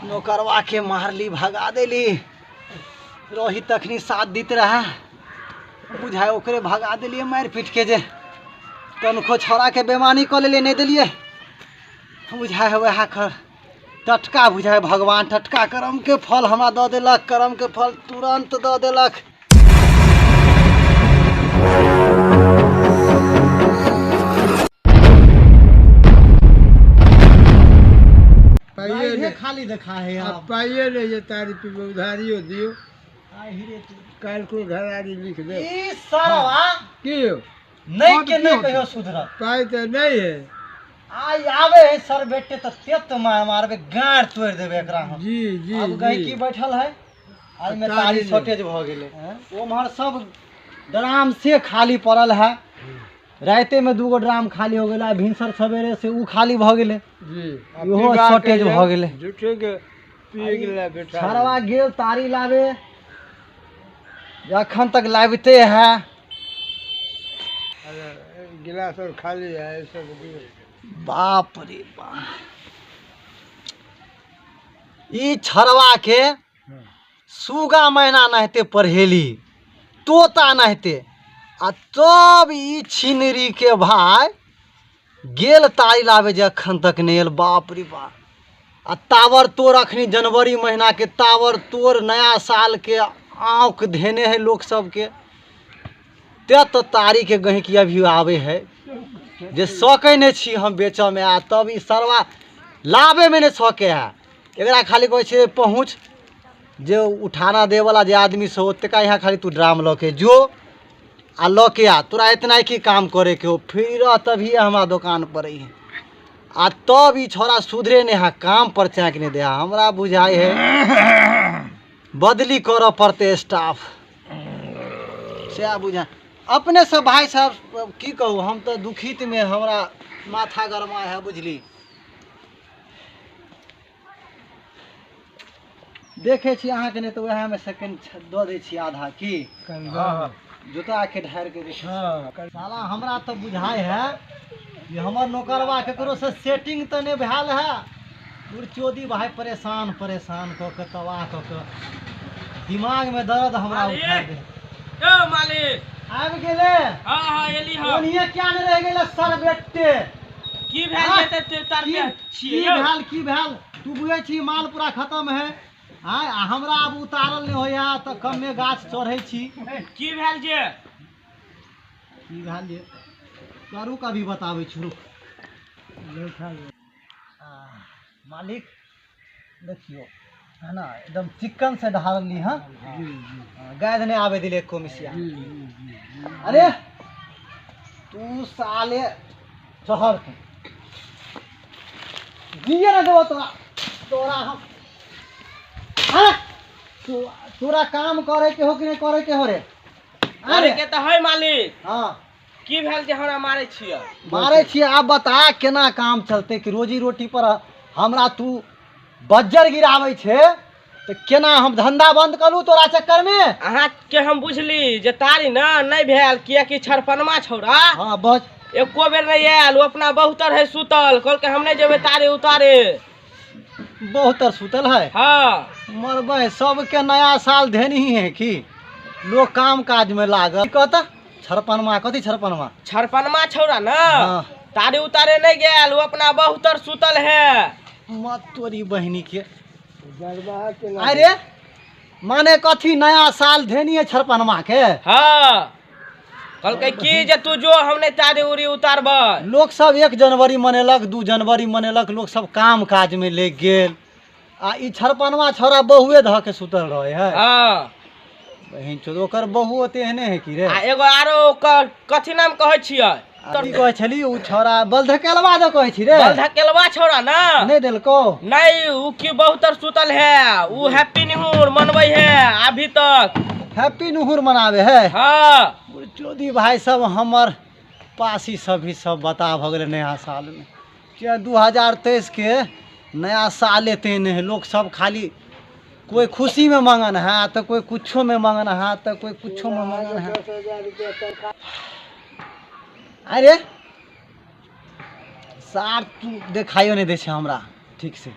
नौकरवा के मारली भगा देली। रोहित तखनी साथ दीत रहा, बुझाए ओकरे भगा दिलिए मार पीट के। जे तनखो छोड़ा के बेमानी कर ले नहीं दिलिए, बुझाए वह कर टटका। बुझाए भगवान टटका कर्म के फल हमरा दऽ देलक, कर्म के फल तुरंत दऽ देलक। पाइए खाली देखा है आप पाइए ले जे तारीफ पे उधारियो दियो। कल को घर आरी लिख दे। ई सरवा की नहीं के नहीं कहियो सुधरत। पाई तो नहीं है। आई आवे है सर बेटे तो तेत मारबे, गाड़ तोड़ देबे एकरा हम। जी जी अब गई की बैठल है, आज में तारी शॉर्टेज भ गेले। ओमहर सब ड्राम से खाली पड़ल है। राते में 2 गो ड्राम खाली हो गेला, भिनसर सवेरे से उ खाली भ गेले जी। इहो शॉर्टेज भ गेले। झूठे के पिए गेला बेटा। सरवा गेल तारी लावे, अखन तक लाबते है। गिलास और खाली है सब दियो। बाप रे बाप, ई छरवा के सुगा मैना नहते पढ़ेली, तोता नहते, आ तब ई छिनरी के भाई गेल तारी लावे जे अखन तक नहीं आयल। बाप रे बाप, आ तावर तोड़ अखनी जनवरी महीना के तावर तोड़ नया साल के आँख धेने है लोग सबके। ते तो तारी के गहिकी अभी आवे है जे सकै नहीं छी हम बेचऽ में। आ तब ई सरवा लावे में नहीं सके है। एकरा खाली कहै छै पहुँच, जे उठाना दे वाला जे आदमी से ओते का यहाँ खाली तू ड्राम ल के जो आ ल के आ, तोरा इतना ही काम करे के हो। फिर तभी हमारा दुकान पर ही आ तब ई छोरा सुधरे नहीं है, काम पर चैक नहीं दे। हमरा बुझाई है बदली कर पड़ते स्टाफ से। बुझा अपने सब भाई साहब की कहूँ, हम तो दुखित में हमरा माथा गरमा है बुझली। देखे छी अहाँ के नहीं तो वह में सेकंड दऽ दै छी आधा की जूता के ढार के। साला हमरा तो बुझाई है कि हमर नौकरवा केकरो से सेटिंग तो नहीं भेल है। चोदी भाई परेशान परेशान क के तबाह क के दिमाग में दर्द हमरा उठा दे। ओ मालिक आबि गेले। हां हां एली हां। ओनिए क्या न रह गेले सर बेटे। की भेल जेते तार पे छिए की भेल तू बुझे छी माल पूरा खत्म है। हां हमरा अब उतारल नहीं होया त कमे गाछ चढ़ै छी। की भेल जे की भेल जे करू का भी बताबै छी। मालिक देखियो है ना, एकदम चिकन से ढारली। हाँ गैद नहीं आवे दिले एको मिसिया। अरे तू साले शहर के दिए ना देव तोरा तोरा हम। अरे तोरा काम करे के हो कि नहीं करे के हो रे? अरे के त है मालिक। हाँ की भेल जे हमरा मारे छिए? मारे छिए आप बता केना काम चलते कि रोजी रोटी पर हमरा तू बज्जर गिरावे छे तो केना हम धंधा बंद करू तोरा चक्कर में? अहाँ के हम बुझली जे तारी ना नहीं भेल किया कि छरपनमा छौड़ा। हाँ बस एको बेर नहीं आयल, वो अपना बहुतर है सुतल, कल के हम नहीं जेबे तारे उतारे। बहुतर सुतल है। हाँ मरबे सबके नया साल धेनी ही है कि लोग काम काज में लागल। कहता छरपनमा कथी छरपनमा? छरपनमा छौड़ा ना हाँ। तारे उतारे नहीं गेल, वो अपना बहुतर सुतल है। मत तोरी बहनी के। अरे माने कथी नया साल धेनी है छरपनमा के? हाँ कल के की जे तू जो हम नहीं तारे उरी उतारब। लोग सब 1 जनवरी मनेलक, 2 जनवरी मनेलक, लोग सब काम काज में ले गेल। आ ई छरपनमा छोरा बहुए ध के सुतल रहे है। हाँ बहिन चोद ओकर बहु ओते एहने है कि रे? आ एगो आरो कथी नाम कहै छियै? की कहै छली उ छोरा बलधकेलवा द कहै छी रे? बलधकेलवा छोरा ना नहीं देलको? नहीं उ की बहुतर सुतल है, उ हैप्पी न्यू ईयर मनबै है अभी तक। हैप्पी न्यू ईयर मनावे है? हाँ चोदी भाई सब हमर पासी सभी सब बता भ गेले नया साल में। 2023 के नया साल एते नहीं है। लोग सब खाली कोई खुशी में मंगन है तो कोई कुछो में मंगन है तो कोई कुछो में मंगन है। अरे सार तू देखाइयो नहीं दे छे हमरा ठीक से।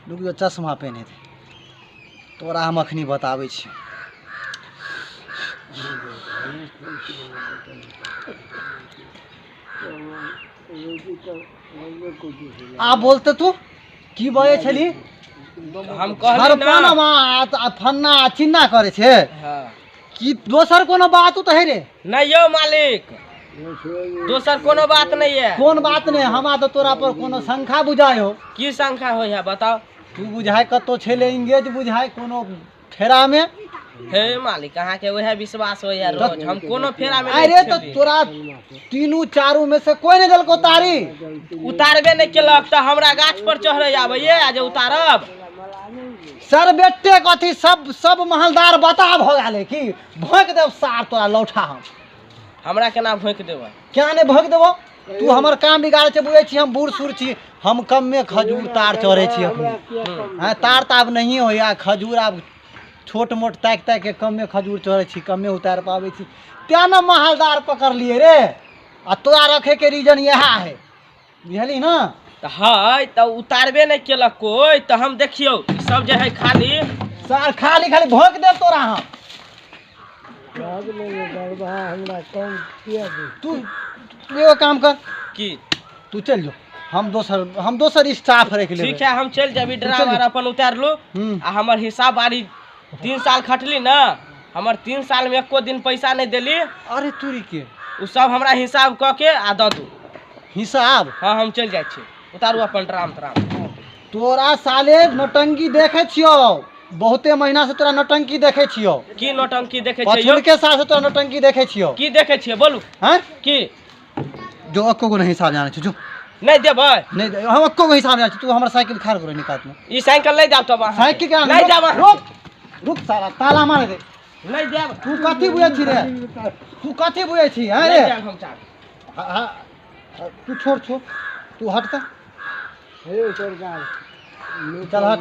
रुक जो चश्मा पहने थे तोरा हम अखनी बताबै छी। आ बोलते तू की बजे छली? हम कहली ना फन्ना चिन्ना करे छे हाँ। कि दोसर कोनो बात तो है रे? नहीं यो मालिक, दोसर कोनो बात नहीं है। कौन बात नहीं? हमा तो तोरा पर कोनो शंका बुझाय हो। की शंका हो है बताओ? तू बुझाय कतो छेले इंगेज बुझाय कोनो फेरा में? हे मालिक अहाँ के वह विश्वास हो है रोज हम कोनो फेरा में अरे तो तोरा तीनू चारू में से कोई नहीं देलको तारी? उतारबे नहीं केलक तो हमरा गाछ पर चढ़े आबैये आज उतारब। सर बेटे कथी सब महलदार बता भ गेले कि भोंक देव सार तोरा लौठा हम। हमरा केना भोंक देबै? क्या नहीं भोंक देबो? तू हमर काम बिगाड़े छे बुझे छी हम बूढ़ सूढ़ छी। हम कम में खजूर तार चढ़े छी अपने। हां तार ताब नहीं हो या खजूर आब छोट मोट ताक ताक के कम में खजूर चढ़े छी कम में उतार पावे छी। त्या ना महलदार पकड़ लिए रे। आ तोरा रखे के रीजन यह है बुझली ना? तो है तो उतारबे नहीं केलक कोई तो हम देखियो सब जे है खाली सर खाली खाली भोंक दे तोरा हम। तू एगो काम कर की तू चल जो हम दोसर स्टाफ रख लेबै। ठीक है हम चल जेबी ड्राइवर अपन उतार लो आ हमर हिसाब बारी 3 साल खटली ना हमर 3 साल में एको दिन पैसा नहीं देली। अरे तूरी के उ सब हमरा हिसाब क के आ द दू हिसाब। हाँ हम चल जाय छी उतारू अपन ड्राम त्राम। तोरा साले नौटंकी देखे छियो बहुते महीना से तोरा नौटंकी देखे छियो। की नौटंकी देखे छियो? पछुल के साथ से तोरा नौटंकी देखे छियो। की देखे छियो बोलू? हैं की जो अक्को को नहीं हिसाब जाने जो नहीं देबै? नहीं हम अक्को को हिसाब जाने। तू हमर साइकिल खाड़ करो निकाल में। ई साइकिल नहीं जाब तो साइकिल के नहीं जाब। रुक साला ताला मार दे। नहीं देब। तू कथी बुझे छी रे? तू कथी बुझे छी हैं नहीं रे? देब हम चाब। तू छोड़ तू हट त चल हट।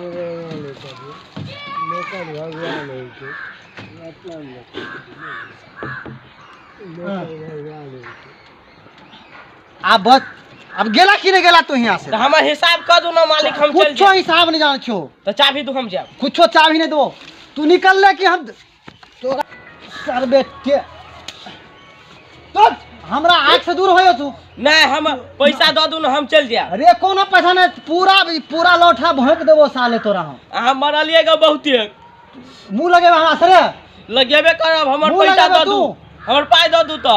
अब गेला कि नहीं गेला तू यहाँ से? तो हमर हिसाब कर दू ना मालिक हम चल कुछो जाब। हिसाब नहीं जान छो तो चाबी दू हम जाब। कुछो चाबी नहीं दो। तू निकल ले कि हम तोरा सर बेटे तो हमरा आँख से दूर होयो तू। नहीं हम पैसा दो दू ना हम चल जाब। अरे कोनो पैसा नहीं पूरा लौठा भोंक देबो साले तोरा हम। अहाँ मरलिएगा बहुते मुंह लगे हमरा से रे लगेबे करब। हमर मुँह पैसा लगाबे दो दू तू। हमर पाई दो दू तो।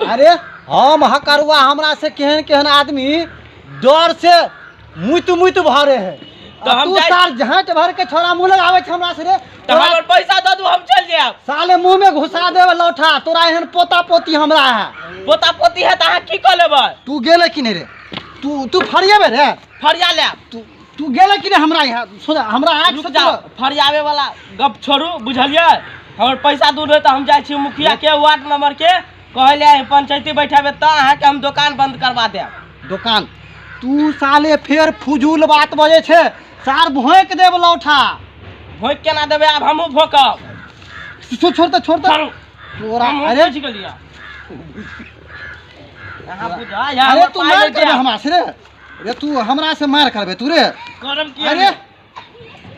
अरे हम हकरुआ हमरा से केहन आदमी डर से मुत भरे है। तो हम तू जाए- साल झाँट भर के छोरा मुँह लगावे छ हमरा से रे। तो हमर पैसा दो दू हम चल जाब। साले मुंह में घुसा देवे लौठा। तोरा एहन पोता पोती हमरा है। पोता पोती है तो अहाँ की कर लेबै? तू गेले कि नहीं रे? तू फरियाबे रे? फरिया लेब। तू गेले कि नहीं हमरा यहाँ? सोचा हमरा आँख रुक से जाओ फरियावे वाला गप छोड़ू बुझलिए। हमर पैसा दू रहे तो हम जाय छी मुखिया के वार्ड नंबर के कहले पंचायती बैठाबे तो अहाँ के हम दुकान बंद करवा देब। दुकान तू साले फेर फुजूल बात बजे छे। सार भोंक देब लौठा। भोंक केना देबे? अब हमहू भोंकब। छोड़ छोड़ू। तोरा हम अरे बुझ गेलिए। अहाँ बुझा या अरे हमर तू पाई मार ले करबे जाब। हमरा से रे? अरे तू हमरा से मार करबे तू रे? करम की अरे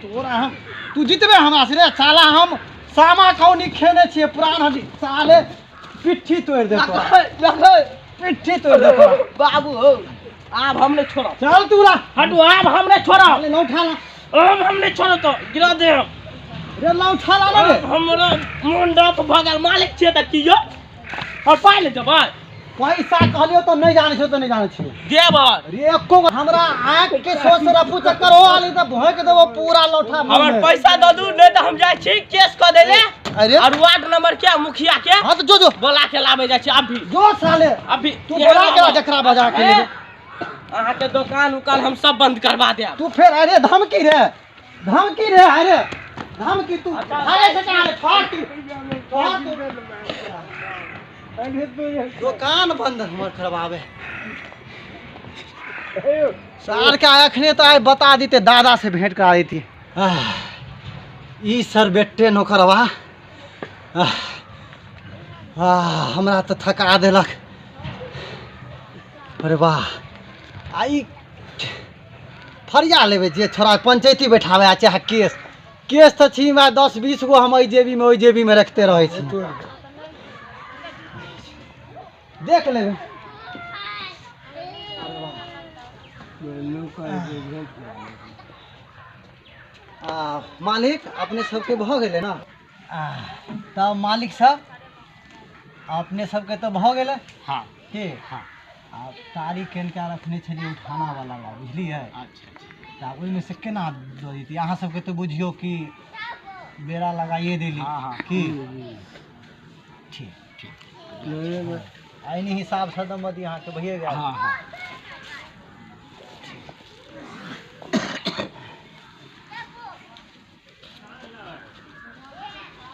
तोरा हम तू जीतबे हमरा से रे? साला हम सामा कौनी खेने छिए पुरान हड्डी। साले पिट्ठी तोड़ दे तोरा। पिट्ठी तोड़ दे तोरा। बाबू हो अब हम नहीं छोड़ो। चल तू रा हटू अब हम नहीं छोड़ो। साले लौठा ला अब हम नहीं छोड़ो तो गिरा दे। रे लौठा ला रे। हमरा मुंडा पे भगल मालिक छे त कियो और पाई ले जबै। पैसा कहलियो तो नहीं जाने छो तो नहीं जाने छो देब। रे एको हमरा आँख के सोच से रफू चक्कर हो आली त भोंक देबो पूरा लौठा मुंह हमर में। पैसा दो दू नहीं तो हम जाय छी केस क देले। अरे और वार्ड नंबर क्या मुखिया के हां तो जो बोला के लाबे जाय छी अभी। जो साले अभी तू बोला के जकरा बजा के ले। अहाँ के दुकान उकान हम सब बंद करवा देब। तू फिर अरे धमकी रे अरे धमकी तू अरे सचा रे फाड़ दुकान बंद हमर करवावे। सार के अखने तो आए बता देते दादा से भेंट करा देती। ई सर बेटे नौकरवा हमरा तो थका देलक। अरे वाह आई फरिया लेबै जे छोड़ा पंचायती बैठाबे आ चाहे केस तो छी मैं 10-20 गो हम ओहि जेबी में रखते रहे छी देख लेबै मालिक अपने सबके भ गेलै ना तब मालिक सब अपने सबके तो भ गेलै हाँ की हाँ आ तारीख केनका रखने छलिए उठाना वाला ला बुझलिए अच्छा तऽ ओहिमे से केना दऽ देती अहाँ सबके तो बुझियो कि बेड़ा लगाइए देली की ठीक ठीक एहने हिसाब से दमदी अहाँके भइए गेल हाँ हाँ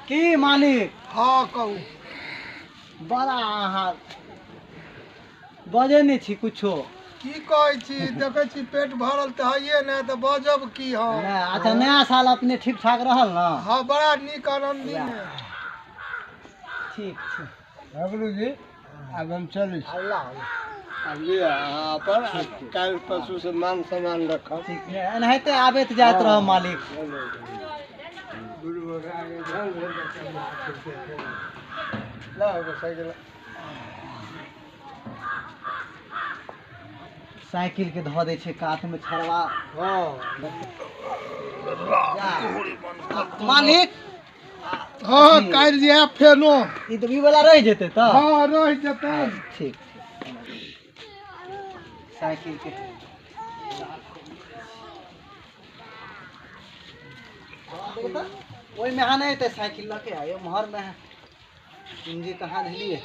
की मालिक हाँ कहू बड़ा अहाँ बजै नहि छी कुछो की कहै छी देखै छी पेट भरल तऽ हइये ने तऽ बजब की हम नहि, अच्छा नया साल अपने ठीक ठाक रहल ना हाँ बड़ा नीक आनंदी है ठीक छै भगलू जी आब हम चलै छी अल्लाह आब लिअ अहाँ अपन काल्हि परसू से मान सम्मान रखब ठीक है एनाहिते आबैत जाइत रह मालिक साइकिल के धऽ दै छै कात में छड़वा मालिक हाँ काल्हि जायब फेनो ई तऽ ई वाला रहि जेतै तऽ हाँ रहि जेतै ठीक साइकिल के ओहि में नहीं अतै साइकिल लऽ के आयो महर में पूंजी कहाँ धलिए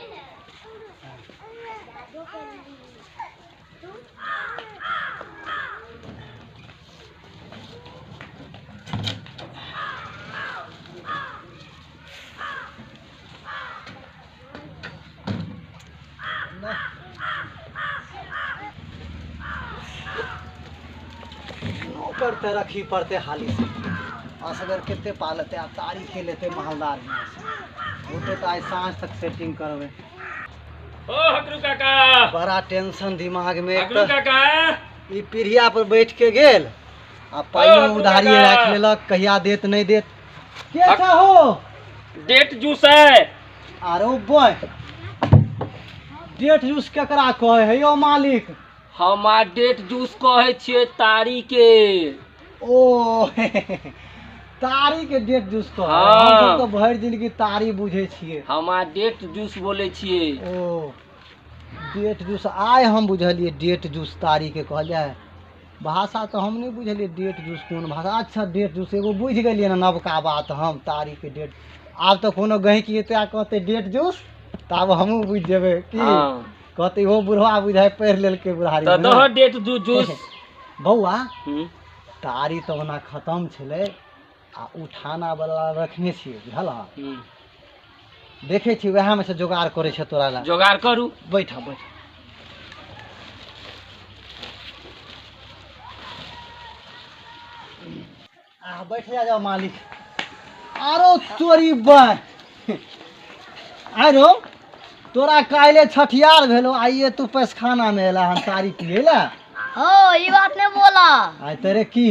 नौकर ते रखी पड़ते हाली से असगर केते पालते आ तारी के लेते महलदार में होते तो आज सांझ तक सेटिंग करबे ओ हकरू काका बड़ा टेंशन दिमाग में हकरू काका ई पीढ़िया पर बैठ के गेल आ पाइयो उधारी राख लेलक कहिया देत नहीं देत के छा हो डेट जूस है आरो बॉय डेट जूस केकरा कहे है यो मालिक हम डेट जूस कहे छियै तारी के ओ तारी के डेट जूस कहे हाँ। हम तो भरि जिंदगी तारी बुझे छिए हम डेट जूस बोले छियै ओ डेट जूस आइ हम बुझलिए डेट जूस तारी के कहल जाए भाषा तो हम नहीं बुझलिए डेट जूस कौन भाषा अच्छा डेट जूस एगो बुझ गेलिए ना नवका बात हम तारी के डेट आब तो कोनो गहिकी एते कहते डेट जूस तब हमहूँ बुझ जेबै की हाँ। कहते हो बुढ़वा बुझाइ पढ़ि लेलकै बुढ़ारी तो दह डेट जूस बौआ तारी तो ओना खत्म छलै आ उठाना वाला रखने छियै बुझल देखे छी वएह में से जोगाड़ करे छै तोरा ला जोगाड़ करू बैठ बैठ बैठ जाओ मालिक आरो चोरी बन आरो तोरा काल्हे छठियार भेलो आइए तू पैसखाना में एला हम तारी पिए ला हो ई बात नहीं बोला आइ तेरे की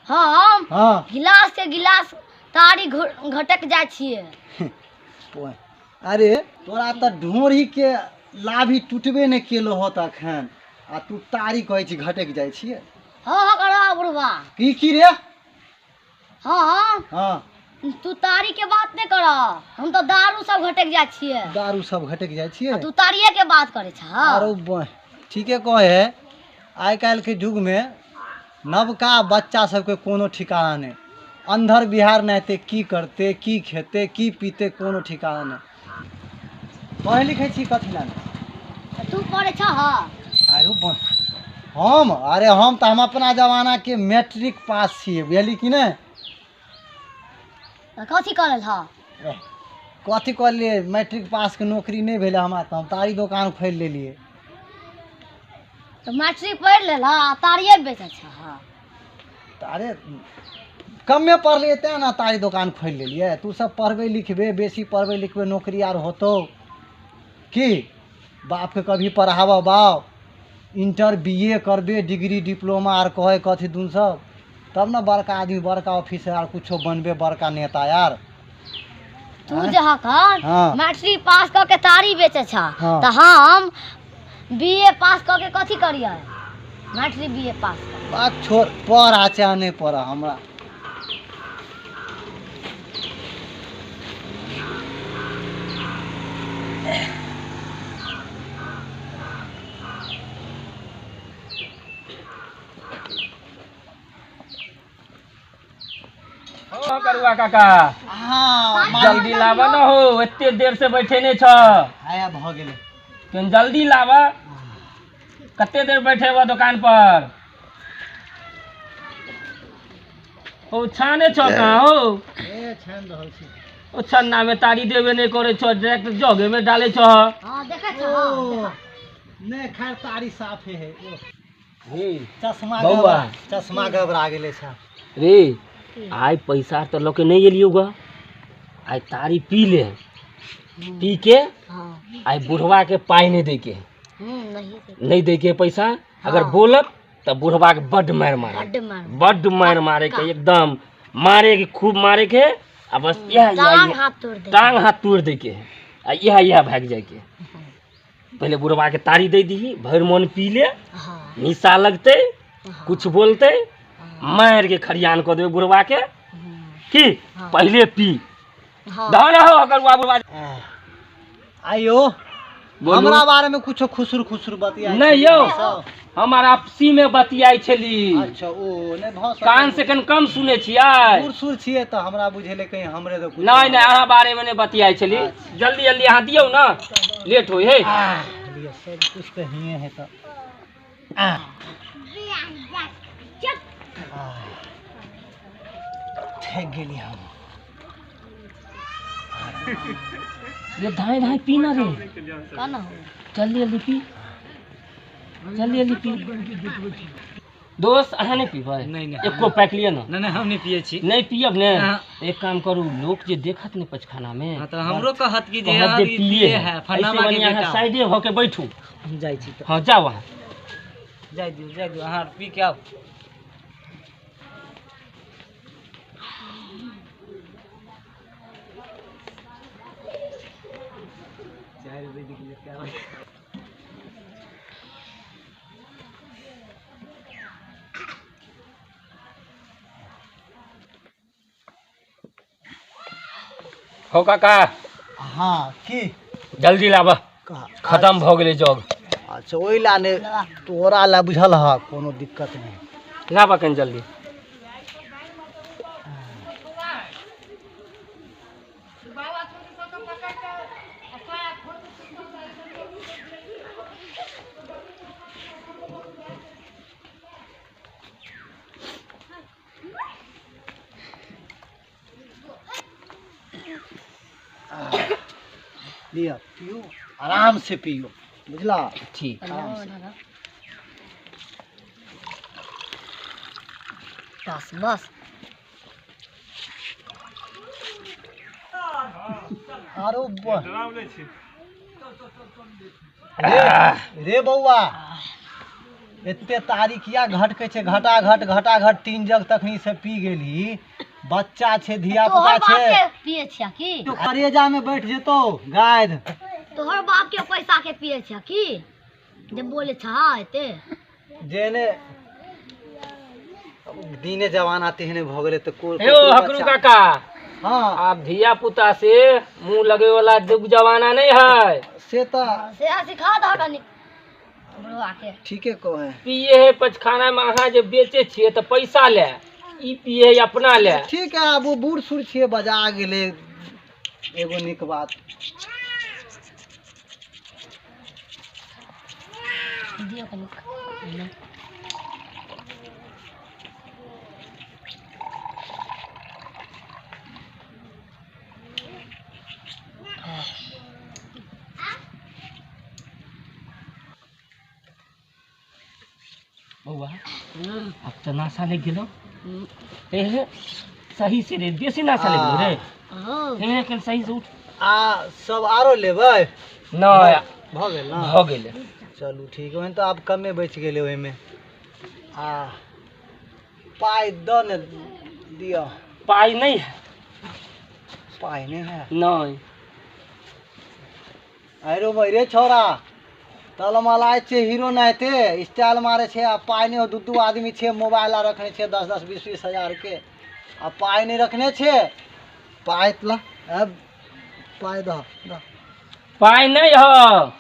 हम हाँ गिलास के गिलास तारी घटक जाय छिए अरे तोरा तो ढोरी के लाभी टूटबे नहीं केलो हो तखन आ तू तारी कहै छी घटक जाइ छिए हाँ करा बुढ़वा की रे हाँ हाँ तू तारी के बात नहीं करा हम तो दारू सब घटक जाय छिए दारू सब घटक जाइ छिए तू तारिये के बात करे छ अरे ठीके कहे आइ काल्हि के युग में नवका बच्चा सबके कोनो ठिकाना नहीं अंधर बिहार नहिते की करते की खेते की पीते कोनो ठिकाना नहीं पढ़े लिखे छी कथी ला तू पढ़े छ अरे हम तो हम अपना जमाना के मैट्रिक पास छिए बुझली कि नहीं कथी करल ह कथी कर लिए मैट्रिक पास के नौकरी नहीं भेले हमारा तो हम तारी दुकान खोल लेलिए तो मैट्रिक पढ़ लेला तारिये बेचे छ अरे कमे पढ़लिए ते ना तारी दुकान खोल लेलिए तू सब पढ़बे लिखबे बेसी पढ़बे लिखबे नौकरी आर होतो की बाप के कभी पढ़ावा बाओ इंटर बीए करबे डिग्री डिप्लोमा आर कहे कथी दून सब तब ना बड़का आदमी बड़का ऑफिसर आर कुछो बनबे बड़का नेता यार। तू जहाँ कर हाँ। मैट्रिक पास करके तारी बेचे छा हाँ। तो हम बीए पास करके कथी करिए मैट्रिक बीए पास कर। बात छोड़ पढ़ आ चाहे नहीं पढ़ हमरा करुआ काका हाँ जल्दी लावा ना हो, एते देर से बैठे ने छ। आया भ गेले तुम जल्दी लावा। कते देर बैठे हुआ दुकान पर? ओ छाने छ कहाँ हो? ए छान रहल छी ओ छन्ना में तारी देवे नहीं करे छ, डायरेक्ट जगे में डाले छ। हाँ देखे छा ओ नहीं खैर तारी साफ है रे चश्मा बौआ। चश्मा घबरा गेले छ रे आई पैसा तो लोके नहीं एलियो गा, आई तारी पी ले, पी के हाँ आई बुढ़वा के पाई नहीं दे के, नहीं दे के पैसा। अगर बोलत तो बुढ़वा के बड मार मारे, बड मार मारे के एकदम मारे के खूब मारे के। आ बस यह टांग हाथ तोड़ दे, टांग हाथ तोड़ दे के आ यह भाग जाए के। पहले बुढ़वा के तारी दे दी, भर मन पी ले, हाँ निशा लगते, कुछ बोलते, मार के खरियान कर दे बुढ़वा के की पहले पी हाँ धन हो। अगर बुढ़वा आयो बोलू। हमरा बारे में कुछो खुसुर खुसुर बतिया नहीं यो, हमारा आपसी में बतियाई छली। अच्छा ओ नहीं भ कान से कन कम सुने छियै। सुर सुर छिए त हमरा बुझेले कहीं हमरे तो कुछ नहीं नहीं अहाँ बारे में नहीं बतियाई छली। जल्दी जल्दी अहाँ दियो ना, लेट होई है। ये सब कुछ तो हिए है तो थक गेली हम। ये धाई धाई पी ना रे, का ना हो जल्दी जल्दी पी, जल्दी जल्दी पी। दोस्त अहाँ नहीं पीबै? नहीं एको पैक लिया ना। नहीं हम नहीं पिए छी। नहीं पियब ने, हाँ। एक काम करू, लोग जे देखत ने पचखाना में हाँ, तो हमरो कहत कि जे कहत यहाँ जे ई पिए पिए है, है फलाना के यहाँ बेटा। साइडे होके बैठू। हम जाई छी तो हाँ जाओ वहाँ। जाई दियो अहाँ पी के आओ। हो काका हाँ की जल्दी लाबा, कहा खत्म भ गेले जग। अच्छा ओइ ला ने तोरा ला बुझल ह कोनो दिक्कत नहीं। लाबा कन जल्दी। लिया पियो आराम से पियो बुझला। ठीक। आराम से बस बस आरो रे बौआ एते तारीखिया घट के छे घटा घट 3 जग तखनी से पी गेली। बच्चा छे धिया पुता तोहर बाप छे के पिए छिया की तो करेजा में बैठ जेतो गायद। तोहर बाप के पैसा के पिए छिया की जब बोले छा एते जेने दीने जवाना तेहने भ गेले तो को हेलो हकरू काका, हां आप धिया पुता से मुंह लगे वाला युग जमाना नहीं है। से तो से सिखा दा कनी बुढ़वा के ठीके कहे। पिए है पचखाना में अहाँ जे बेचे छिए तो पैसा ले, ई पिए है अपना ले। ठीक है अब वो बूढ़ सूढ़ छिए बजा गेले एगो निक बात। दियो कनी बउआ अब तो नासा ले गेलो। ए सही से रे, बेसी नासा ले गेलो रे। हां हे कल सही से उठ। आ सब आरो लेबै ना भ गेल ना हो गेले। चलू ठीक है तो आप कमे बच गए ओहिमे आ पाई द ने दिया पाई नहीं है पाई नहीं है नहीं अरे भाई रे छोरा तल मलाई छे हीरो नहीं थे स्टाइल मारे छे आ पाई नहीं हो दू आदमी छे मोबाइल रखने छे 10-10 20-20 हजार के आ पाई नहीं रखने छे पाई ला अब पाई द पाई नहीं हो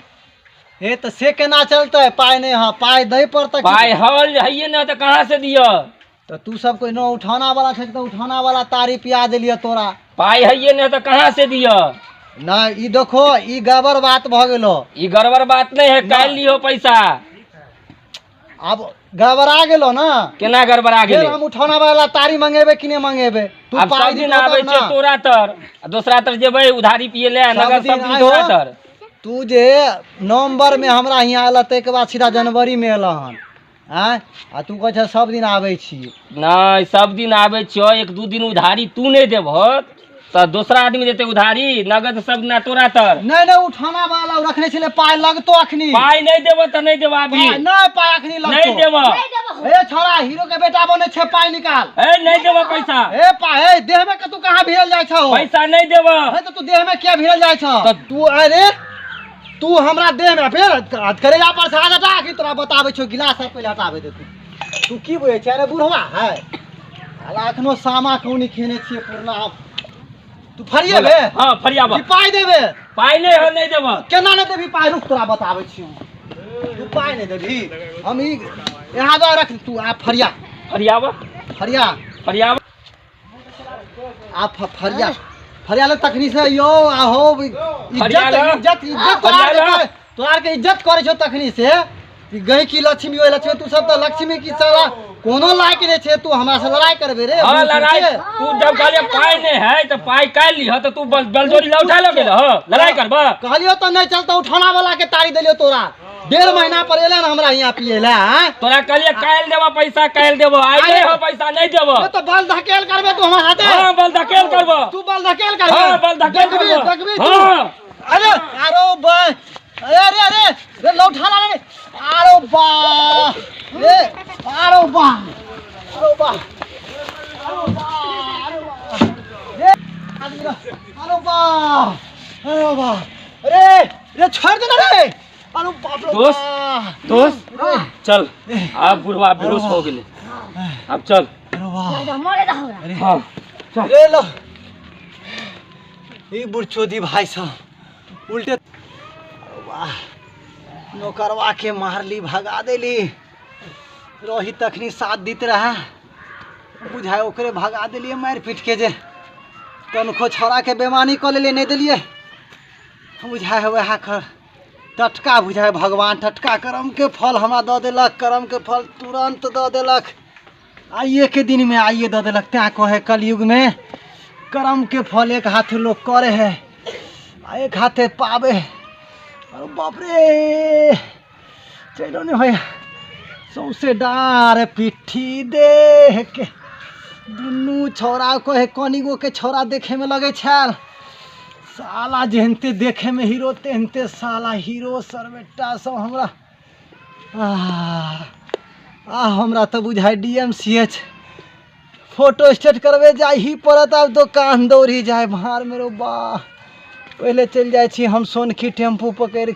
हे तो से केना चलते पाई नहीं हाँ पाई दे पड़ता पाई हल है ना तो कहाँ से दियो तो तू सब कोई न उठाना वाला छे तो उठाना वाला तारी पिया दिलियो तोरा पाई है ना तो कहाँ से दियो ना ई देखो ई गड़बड़ बात भ गेलो ये गड़बड़ बात नहीं है काल लियो पैसा अब गड़बड़ा गेलो ना केना गड़बड़ा फिर गेले हम उठाना वाला तारी मंगेबे कि नहीं मंगेबे तू अब सब दिन आवे छे तोरा तर आ दूसरा तर जेबै उधारी पिए ले नगर सब दिन तोरा तर तू जे नवंबर में हमरा यहाँ आयल ते के बाद सीधा जनवरी में एल हन आय आ तू कह सब दिन आवे छी नहीं सब दिन आवे छो 1-2 दिन उधारी तू नहीं देबो तो दूसरा आदमी देते उधारी नगद सब ना तोरा तर नहीं नहीं उठाना वाला रखने छले पाई लगतो अखनी पाई नहीं देबो तो नहीं देबो अभी नहीं पाई अखनी लगतो नहीं देबो ए छोरा हीरो के बेटा बने छे पाई निकाल ए नहीं देबो पैसा ए पाई ए देह में के तू कहां भिड़ल जाय छौ पैसा नहीं देबो ए तो तू देह में क्या भिड़ल जाय छौ तो तू अरे तू हमरा देह में फिर करेला पर से हाथ हटा के तोरा बताबै छौ गिलास से पहले हटाबै दे तू की बोले छै रे बुढ़वा है हाल अखनो सामा कौनी खेने छिए पुरना तू फरिए बे हां फरियाबो की पाई देबे पाई नहीं हो नहीं देबो केना नहीं देबी पाई रुक तोरा बताबै छियो तू पाई नहीं देबी हम ई यहां दो रख तू आ फरिया फरियाबो फरिया फरियाबो आ फरिया फरिया ले तखनी से यो आहो फरिया ले। इज्जत इज्जत फरिया ले। तोरा के इज्जत करे छौ तखनी से कि गई की लक्ष्मी ओए लक्ष्मी तू सब तो लक्ष्मी की साला कोनो लायक नहीं छे तू हमरा से लड़ाई करबे रे हां लड़ाई तू जब कहले पाई नहीं है तो पाई काल ली हो तो तू बलजोरी ला उठा लोगे हो लड़ाई करबा कहलियो तो नहीं चलता उठाना वाला के तारी देलियो तोरा 1.5 महीना पर एले ना हमरा यहाँ पिए ले हैं तोरा कहलिए काल देबो पैसा काल देबो आई नहीं हो पैसा नहीं देबो तो बल धकेल करबे तू हमरा साथे हां बल धकेल करबो तू बल धकेल करबे हां बल धकेल करबो देखबी तू हां अरे आरो बा अरे अरे रे लौठाला रे आरो बा रे आरो बा आरो बा आरो बा आरो बा रे आदमी आरो बा आरो बा रे रे छोड़ दे ना रे आरो बाप रे दोस्त चल अब बुढ़वा बेहोश हो गेले अब चल आरो बा मरे दा हमरा हां चल रे लो ई बुढ़चोदी भाई साहब उल्टे वाह नौकरवा के मारली भगा देली रोहित तखनी साथ दीत रहा बुझाए ओकरे भगा दिलिए मार पीट के जे तनको छोड़ा के बेमानी कर ले नहीं दिलिए बुझाए वह कर टटका बुझाए भगवान टटका कर्म के फल हमरा दऽ देलक कर्म के फल तुरंत दऽ देलक आइए के दिन में आइए दऽ देलक त्या कहे कलयुग में कर्म के फल एक हाथ लोग करे है आ एक हाथे पावे अरे बाप रे चलो नहीं होया सौसे डार पिट्ठी देख के दुनू छौड़ा कहे कनिगो के छौड़ा देखे में लगे छल साला जेहनते देखे में हीरो तेहनते साला हीरो सरबेटा सब हमरा हमरा तो बुझाई DMCH फोटो स्टेट करवे जाए ही पड़त अब दुकान दौड़ी जाए भार मेरो बा पहले चल जाए छी हम सोनकी टेम्पू पकड़ के